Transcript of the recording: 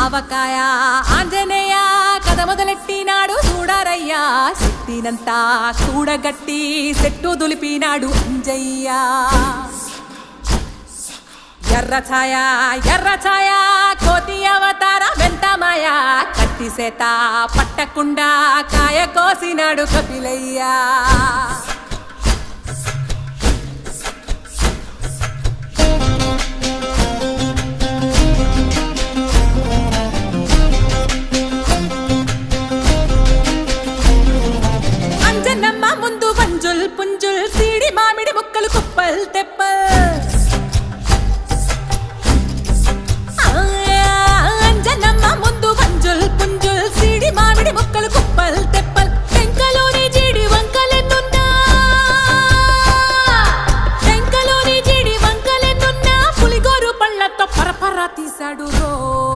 ఆవకాయ ఆంజనేయ కథ మొదలెట్టినాడు చూడరయ్యా శక్తినంతా చూడగట్టి చెట్టు దులిపినాడు అంజయ్య ఎర్ర ఛాయ కోతి అవతార వెంటమాయ కత్తి సేత పట్టకుండా కాయ కోసినాడు కపిలయ్య